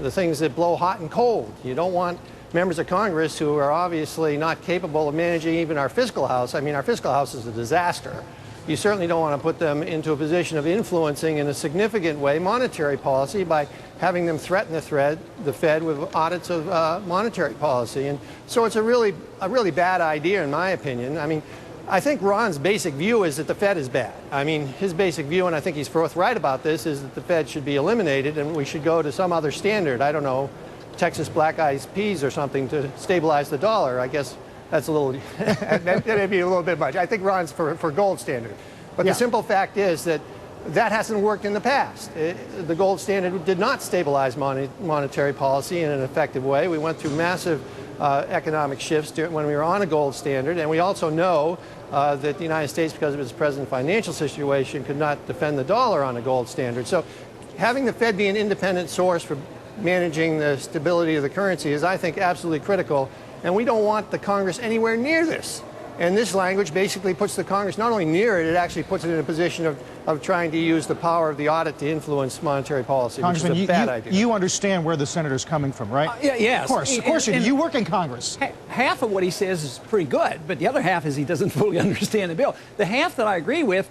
the things that blow hot and cold. You don't want members of Congress who are obviously not capable of managing even our fiscal house. I mean, our fiscal house is a disaster. You certainly don't want to put them into a position of influencing in a significant way monetary policy by having them threaten the Fed with audits of monetary policy. And so it's a really bad idea, in my opinion. I mean, I think Ron's basic view is that the Fed is bad. I mean, his basic view, and I think he's forthright about this, is that the Fed should be eliminated and we should go to some other standard. I don't know, Texas black eyed peas or something to stabilize the dollar. I guess that's a little, that'd be a little bit much. I think Ron's for gold standard. But the simple fact is that that hasn't worked in the past. The gold standard did not stabilize monetary policy in an effective way. We went through massive economic shifts when we were on a gold standard, and we also know that the United States, because of its present financial situation, could not defend the dollar on a gold standard. So having the Fed be an independent source for managing the stability of the currency is, I think, absolutely critical, and we don't want the Congress anywhere near this. And this language basically puts the Congress not only near it, it actually puts it in a position of trying to use the power of the audit to influence monetary policy, which is a bad idea. You understand where the senator's coming from, right? Yes. Of course you do. You work in Congress. Half of what he says is pretty good, but the other half is he doesn't fully understand the bill. The half that I agree with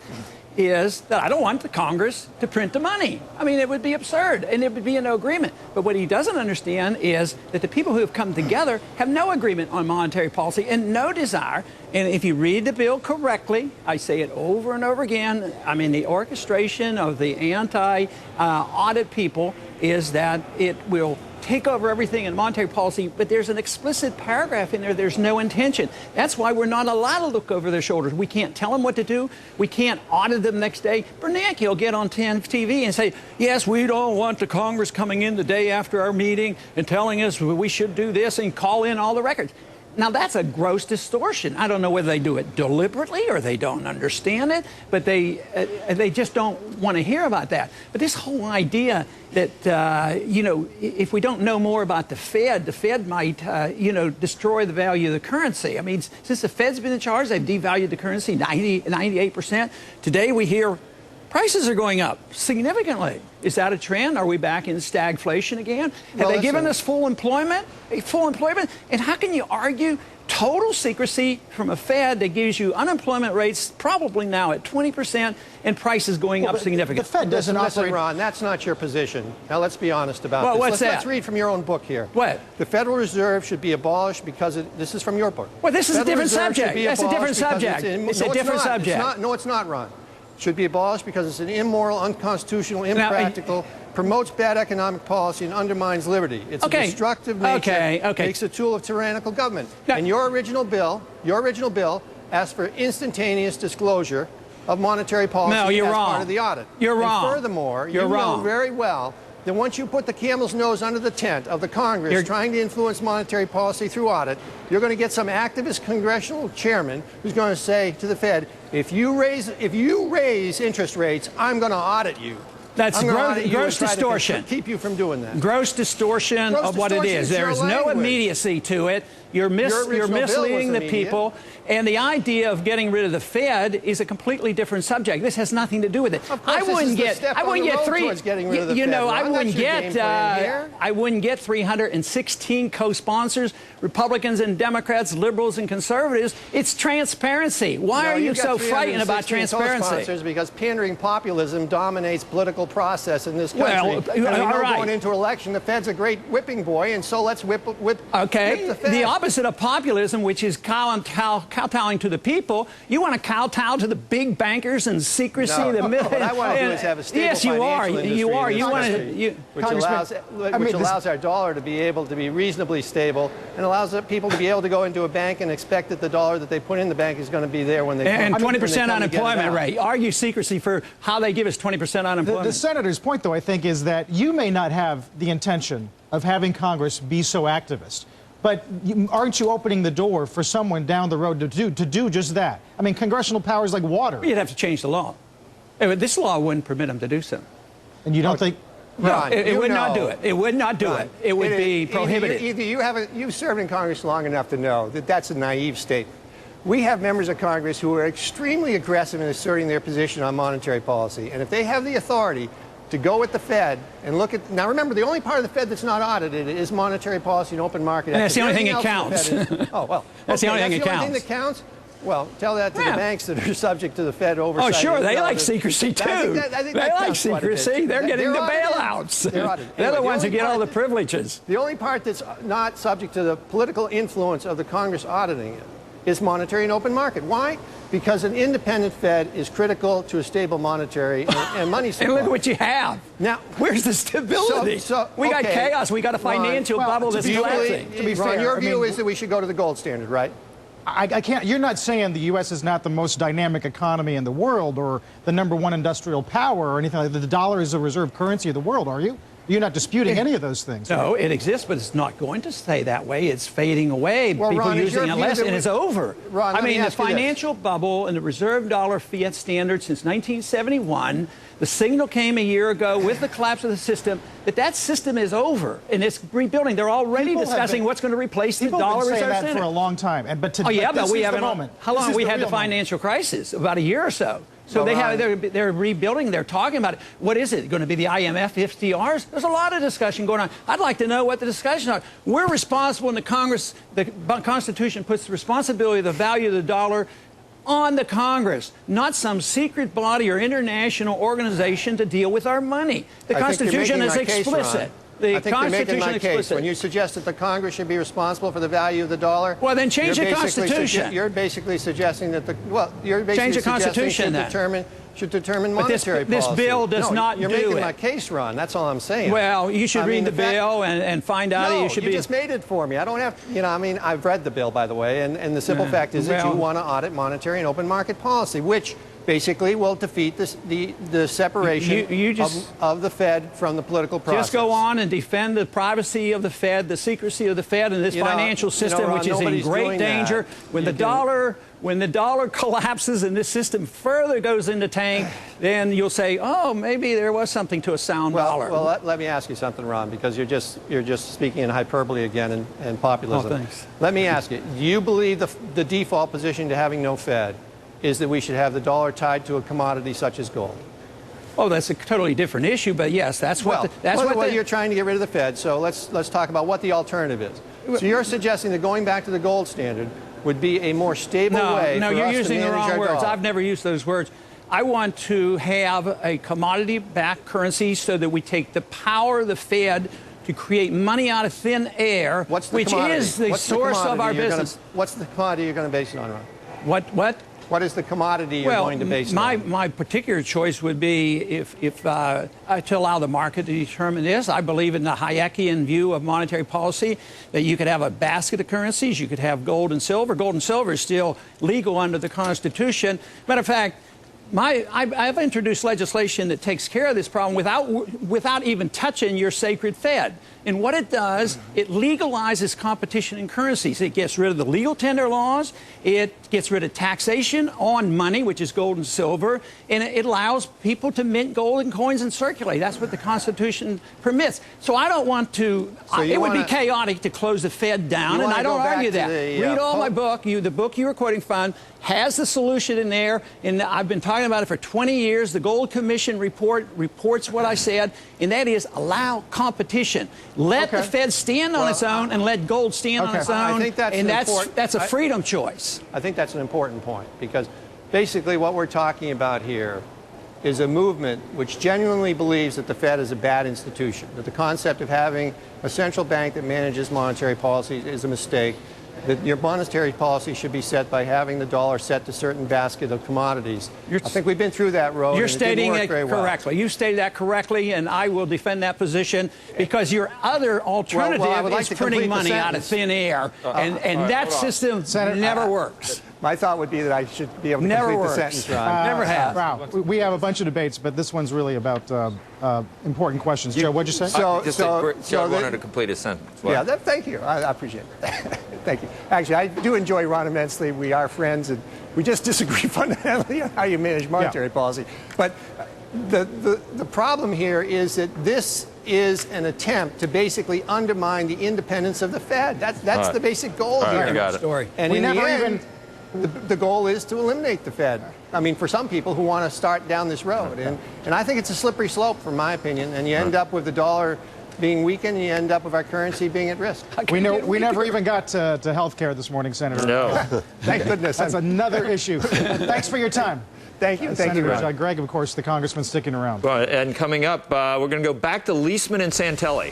is that I don't want the Congress to print the money. I mean, it would be absurd, and there would be no agreement. But what he doesn't understand is that the people who have come together have no agreement on monetary policy and no desire. And if you read the bill correctly, I say it over and over again, I mean, the orchestration of the anti-audit people is that it will take over everything in monetary policy, but there's an explicit paragraph in there, there's no intention. That's why we're not allowed to look over their shoulders. We can't tell them what to do. We can't audit them next day. Bernanke will get on TV and say, yes, we don't want the Congress coming in the day after our meeting and telling us we should do this and call in all the records. Now, that's a gross distortion. I don't know whether they do it deliberately or they don't understand it, but they just don't want to hear about that. But this whole idea that, you know, if we don't know more about the Fed might, you know, destroy the value of the currency. I mean, since the Fed's been in charge, they've devalued the currency 98%. Today we hear prices are going up significantly. Is that a trend? Are we back in stagflation again? Have they given us full employment? Full employment? And how can you argue total secrecy from a Fed that gives you unemployment rates probably now at 20% and prices going up significantly? The Fed doesn't operate. Listen, Ron, that's not your position. Now, let's be honest about this. What's that? Let's read from your own book here. What? The Federal Reserve should be abolished because this is from your book. Well, this is a different subject. That's a different subject. It's a different subject. No, it's not, Ron. Should be abolished because it's an immoral, unconstitutional, impractical, promotes bad economic policy and undermines liberty. It's a destructive nature, makes a tool of tyrannical government. And your original bill asked for instantaneous disclosure of monetary policy as part of the audit. You're wrong. And furthermore, you know very well that once you put the camel's nose under the tent of the Congress trying to influence monetary policy through audit, you're going to get some activist congressional chairman who's going to say to the Fed, if you raise interest rates, I'm going to audit you. That's gross distortion. Keep you from doing that. Gross distortion of what it is. There is no immediacy to it. You're misleading the people. And the idea of getting rid of the Fed is a completely different subject. This has nothing to do with it. I wouldn't get 316 co-sponsors, Republicans and Democrats, liberals and conservatives. It's transparency. Why are you so frightened about transparency? Because pandering populism dominates political process in this country. Well, and going into election, the Fed's a great whipping boy, and so let's whip the Fed. The opposite of populism, which is kowtowing to the people, you want to kowtow to the big bankers and secrecy. What I want to do is have a stable financial industry which allows our dollar to be able to be reasonably stable and allows people to be able to go into a bank and expect that the dollar that they put in the bank is going to be there when they come. And 20% unemployment rate. Argue secrecy for how they give us 20% unemployment. The senator's point, though, I think, is that you may not have the intention of having Congress be so activist. But aren't you opening the door for someone down the road to do just that? I mean, congressional power is like water. You'd have to change the law. This law wouldn't permit them to do so. And you don't think? No, it would not do it. It would not do it. It would be prohibited. You've served in Congress long enough to know that that's a naive statement. We have members of Congress who are extremely aggressive in asserting their position on monetary policy. And if they have the authority to go with the Fed and look at, now remember, the only part of the Fed that's not audited is monetary policy and open market. And that's the only thing that counts. Oh, well. That's the only thing that counts? Well, tell that to the banks that are subject to the Fed oversight. Oh, sure, they like secrecy too. I think they like secrecy. They're getting the bailouts. They're the ones who get all the privileges. The only part that's not subject to the political influence of the Congress auditing it is monetary and open market. Why? Because an independent Fed is critical to a stable monetary and money supply. And look at what you have. Now, where's the stability? We got chaos. We got a financial bubble that's collapsing. To be fair, your view is that we should go to the gold standard, right? I can't. You're not saying the U.S. is not the most dynamic economy in the world or the #1 industrial power or anything like that. The dollar is the reserve currency of the world, are you? You're not disputing any of those things. No, it exists, but it's not going to stay that way. It's fading away. Well, People Ron, using it less, and it's over. Ron, I mean, the financial bubble and the reserve dollar fiat standard since 1971, the signal came a year ago with the collapse of the system that system is over, and it's rebuilding. They're already discussing what's going to replace the dollar reserve standard. People have been saying that standard for a long time. But we haven't. Moment. How long have we had the financial crisis? About a year or so. So they're rebuilding. They're talking about it. What is it going to be? The IMF FDRs? There's a lot of discussion going on. I'd like to know what the discussions are. We're responsible in the Congress. The Constitution puts the responsibility of the value of the dollar on the Congress, not some secret body or international organization to deal with our money. The Constitution is explicit. I think you're making my case. When you suggest that the Congress should be responsible for the value of the dollar, well, then change the Constitution. You're basically suggesting that change the Constitution should determine monetary policy. This bill does not do it. You're making my case, Ron. That's all I'm saying. Well, you should read the bill and find out that you should be. You just made it for me. I don't have, I've read the bill, by the way, and the simple fact is that you want to audit monetary and open market policy, which basically will defeat the separation of the Fed from the political process. Just go on and defend the privacy of the Fed, the secrecy of the Fed, and this financial system, Ron, which is in great danger. When the dollar collapses and this system further goes into tank, then you'll say, oh, maybe there was something to a sound dollar. Well, let me ask you something, Ron, because you're just speaking in hyperbole again and populism. Oh, thanks. Let me ask you, do you believe the default position to having no Fed is that we should have the dollar tied to a commodity such as gold? Oh, that's a totally different issue, but yes, that's what you're trying to get rid of the Fed. So let's talk about what the alternative is. So you're suggesting that going back to the gold standard would be a more stable way. No, you're using the wrong words. Dollar. I've never used those words. I want to have a commodity-backed currency so that we take the power of the Fed to create money out of thin air, which is the source of our business. What's the commodity you're going to base it on, Ron? What is the commodity you're going to base it on? My particular choice would be if to allow the market to determine this. I believe in the Hayekian view of monetary policy, that you could have a basket of currencies. You could have gold and silver. Gold and silver is still legal under the Constitution. Matter of fact, I've introduced legislation that takes care of this problem without even touching your sacred Fed. And what it does, it legalizes competition in currencies. It gets rid of the legal tender laws. It gets rid of taxation on money, which is gold and silver. And it allows people to mint gold and coins and circulate. That's what the Constitution permits. So I don't want to, it would be chaotic to close the Fed down, and I don't argue that. Read all my book. The book you were quoting from has the solution in there, and I've been talking about it for 20 years. The Gold Commission reports what I said, and that is allow competition. Let the Fed stand on its own and let gold stand on its own. I think that's a freedom choice. I think that's an important point, because basically what we're talking about here is a movement which genuinely believes that the Fed is a bad institution, that the concept of having a central bank that manages monetary policy is a mistake, that your monetary policy should be set by having the dollar set to certain basket of commodities. I think we've been through that road. You're stating it correctly. You stated that correctly, and I will defend that position, because your other alternative is printing money out of thin air, and that system never works. My thought would be that I should be able to complete the sentence, Ron. Never have. Wow. We have a bunch of debates, but this one's really about important questions. Joe, what'd you say? Joe wanted to complete his sentence. Yeah, thank you. I appreciate it. Thank you. Actually, I do enjoy Ron immensely. We are friends, and we just disagree fundamentally on how you manage monetary policy. But the problem here is that this is an attempt to basically undermine the independence of the Fed. That's the basic goal here. I got it. And the goal is to eliminate the Fed. I mean, for some people who want to start down this road. And I think it's a slippery slope, from my opinion, and you end up with the dollar being weakened, and you end up with our currency being at risk. We never even got to health care this morning, Senator. No. Thank goodness. That's another issue. Thanks for your time. Thank you. Thank you, Ron. Greg, of course, the congressman sticking around. Well, and coming up, we're going to go back to Leisman and Santelli.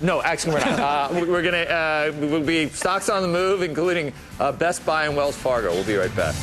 No, actually, we're not. We're going to we'll be stocks on the move, including Best Buy and Wells Fargo. We'll be right back.